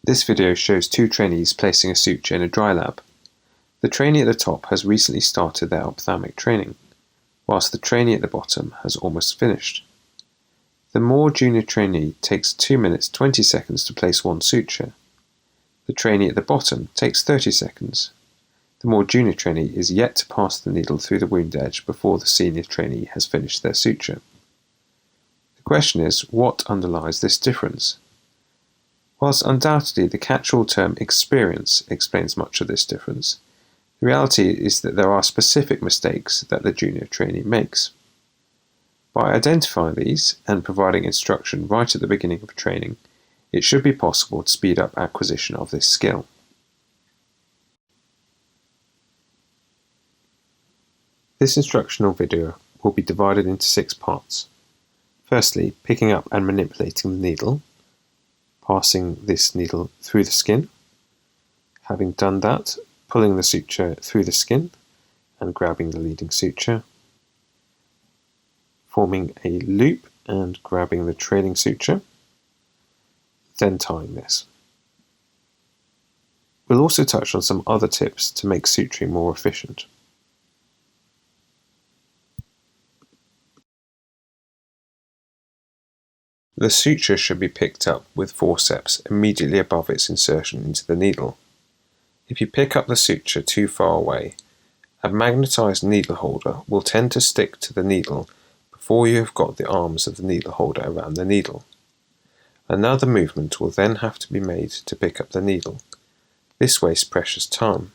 This video shows two trainees placing a suture in a dry lab. The trainee at the top has recently started their ophthalmic training, whilst the trainee at the bottom has almost finished. The more junior trainee takes 2 minutes 20 seconds to place one suture. The trainee at the bottom takes 30 seconds. The more junior trainee is yet to pass the needle through the wound edge before the senior trainee has finished their suture. The question is, what underlies this difference? Whilst undoubtedly the catch-all term experience explains much of this difference, the reality is that there are specific mistakes that the junior trainee makes. By identifying these and providing instruction right at the beginning of training, it should be possible to speed up acquisition of this skill. This instructional video will be divided into 6 parts. Firstly, picking up and manipulating the needle, passing this needle through the skin. Having done that, pulling the suture through the skin and grabbing the leading suture. Forming a loop and grabbing the trailing suture. Then tying this. We'll also touch on some other tips to make suturing more efficient. The suture should be picked up with forceps immediately above its insertion into the needle. If you pick up the suture too far away, a magnetized needle holder will tend to stick to the needle before you have got the arms of the needle holder around the needle. Another movement will then have to be made to pick up the needle. This wastes precious time.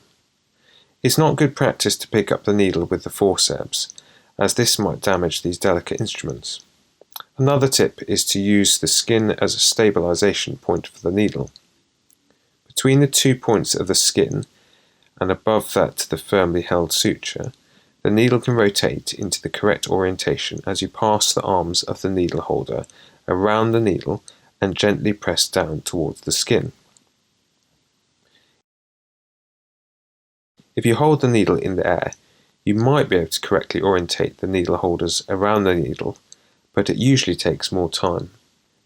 It's not good practice to pick up the needle with the forceps, as this might damage these delicate instruments. Another tip is to use the skin as a stabilization point for the needle. Between the 2 points of the skin and above that to the firmly held suture, the needle can rotate into the correct orientation as you pass the arms of the needle holder around the needle and gently press down towards the skin. If you hold the needle in the air, you might be able to correctly orientate the needle holders around the needle, but it usually takes more time.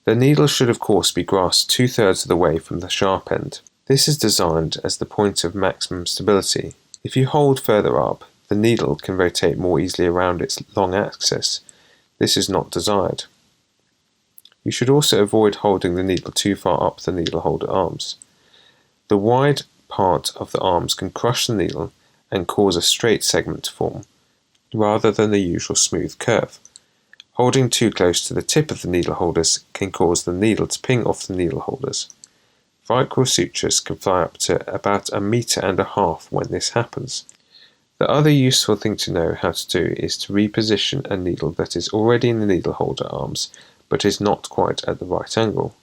The needle should of course be grasped 2/3 of the way from the sharp end. This is designed as the point of maximum stability. If you hold further up, the needle can rotate more easily around its long axis. This is not desired. You should also avoid holding the needle too far up the needle holder arms. The wide part of the arms can crush the needle and cause a straight segment to form, rather than the usual smooth curve. Holding too close to the tip of the needle holders can cause the needle to ping off the needle holders. Vicryl sutures can fly up to about 1.5 meters when this happens. The other useful thing to know how to do is to reposition a needle that is already in the needle holder arms but is not quite at the right angle.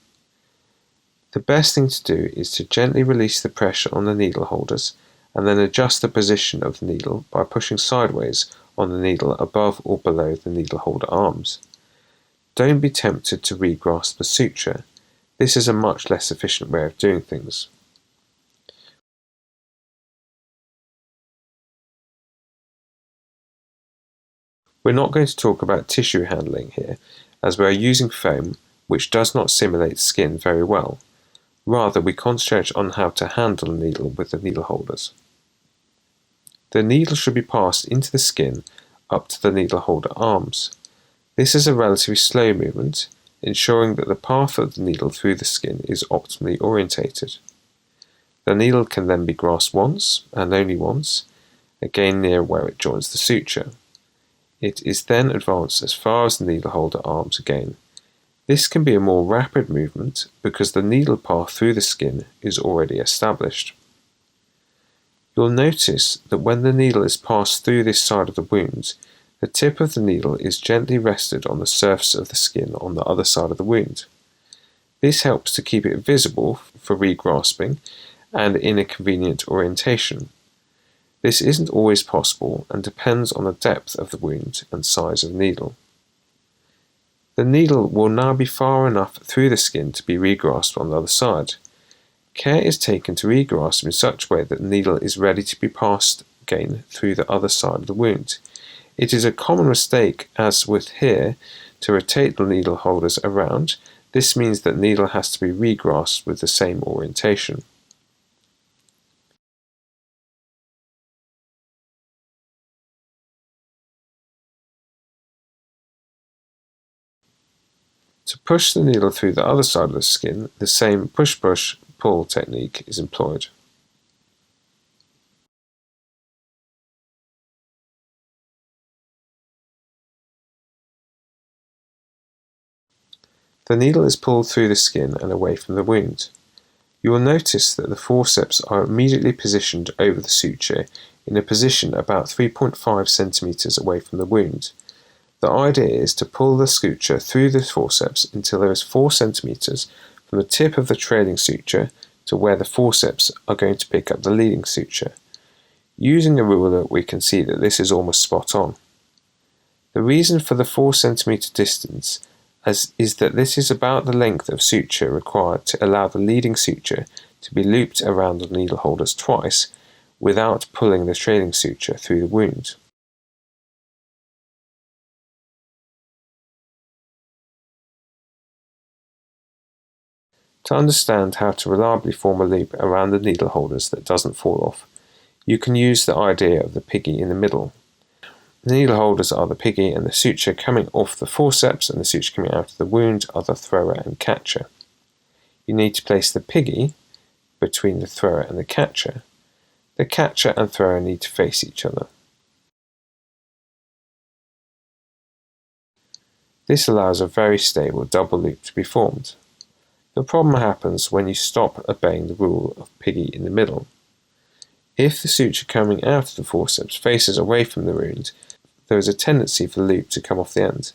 The best thing to do is to gently release the pressure on the needle holders and then adjust the position of the needle by pushing sideways on the needle above or below the needle holder arms. Don't be tempted to re-grasp the suture. This is a much less efficient way of doing things. We're not going to talk about tissue handling here, as we are using foam which does not simulate skin very well. Rather, we concentrate on how to handle a needle with the needle holders. The needle should be passed into the skin up to the needle holder arms. This is a relatively slow movement, ensuring that the path of the needle through the skin is optimally orientated. The needle can then be grasped once, and only once, again near where it joins the suture. It is then advanced as far as the needle holder arms again. This can be a more rapid movement because the needle path through the skin is already established. You'll notice that when the needle is passed through this side of the wound, the tip of the needle is gently rested on the surface of the skin on the other side of the wound. This helps to keep it visible for re-grasping and in a convenient orientation. This isn't always possible and depends on the depth of the wound and size of the needle. The needle will now be far enough through the skin to be re-grasped on the other side. Care is taken to re-grasp in such a way that the needle is ready to be passed again through the other side of the wound. It is a common mistake, as with here, to rotate the needle holders around, This means that needle has to be regrasped with the same orientation. To push the needle through the other side of the skin, the same push-push-pull technique is employed. The needle is pulled through the skin and away from the wound. You will notice that the forceps are immediately positioned over the suture in a position about 3.5 centimeters away from the wound. The idea is to pull the suture through the forceps until there is 4 centimeters from the tip of the trailing suture to where the forceps are going to pick up the leading suture. Using a ruler, we can see that this is almost spot on. The reason for the 4 centimeter distance is that this is about the length of suture required to allow the leading suture to be looped around the needle holders twice without pulling the trailing suture through the wound. To understand how to reliably form a loop around the needle holders that doesn't fall off, you can use the idea of the piggy in the middle. The needle holders are the piggy, and the suture coming off the forceps and the suture coming out of the wound are the thrower and catcher. You need to place the piggy between the thrower and the catcher. The catcher and thrower need to face each other. This allows a very stable double loop to be formed. The problem happens when you stop obeying the rule of piggy in the middle. If the suture coming out of the forceps faces away from the wound, there is a tendency for the loop to come off the end.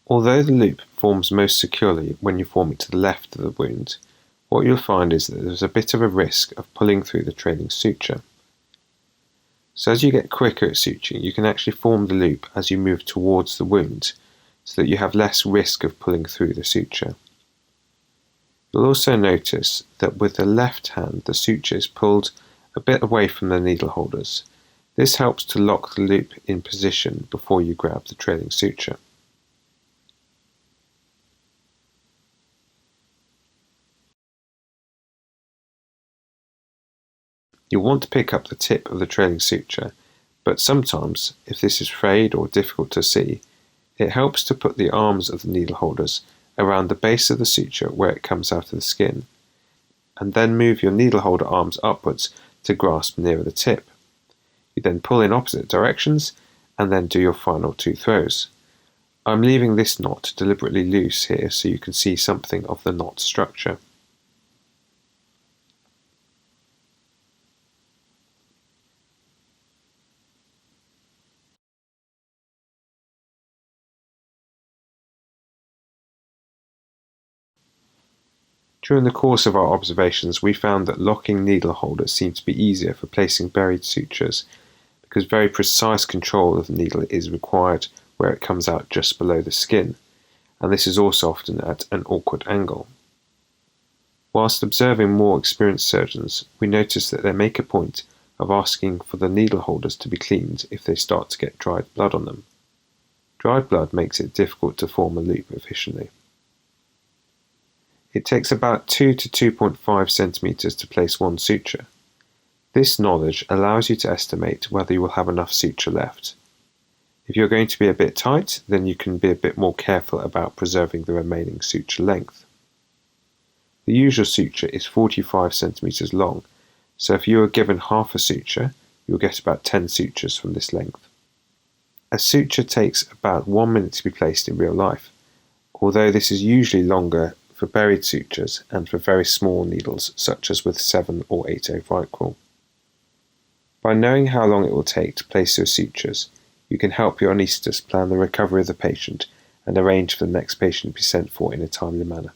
Although the loop forms most securely when you form it to the left of the wound, what you'll find is that there's a bit of a risk of pulling through the trailing suture. So as you get quicker at suturing, you can actually form the loop as you move towards the wound, so that you have less risk of pulling through the suture. You'll also notice that with the left hand, the suture is pulled a bit away from the needle holders. This helps to lock the loop in position before you grab the trailing suture. You'll want to pick up the tip of the trailing suture, but sometimes, if this is frayed or difficult to see, it helps to put the arms of the needle holders around the base of the suture where it comes out of the skin, and then move your needle holder arms upwards to grasp nearer the tip. You then pull in opposite directions and then do your final 2 throws. I'm leaving this knot deliberately loose here so you can see something of the knot structure. During the course of our observations, we found that locking needle holders seemed to be easier for placing buried sutures because very precise control of the needle is required where it comes out just below the skin, and this is also often at an awkward angle. Whilst observing more experienced surgeons, we noticed that they make a point of asking for the needle holders to be cleaned if they start to get dried blood on them. Dried blood makes it difficult to form a loop efficiently. It takes about 2 to 2.5 centimeters to place one suture. This knowledge allows you to estimate whether you will have enough suture left. If you're going to be a bit tight, then you can be a bit more careful about preserving the remaining suture length. The usual suture is 45 centimeters long, so if you are given half a suture, you'll get about 10 sutures from this length. A suture takes about 1 minute to be placed in real life, although this is usually longer for buried sutures and for very small needles such as with 7 or 8/0 vicryl. By knowing how long it will take to place your sutures, you can help your anaesthetist plan the recovery of the patient and arrange for the next patient to be sent for in a timely manner.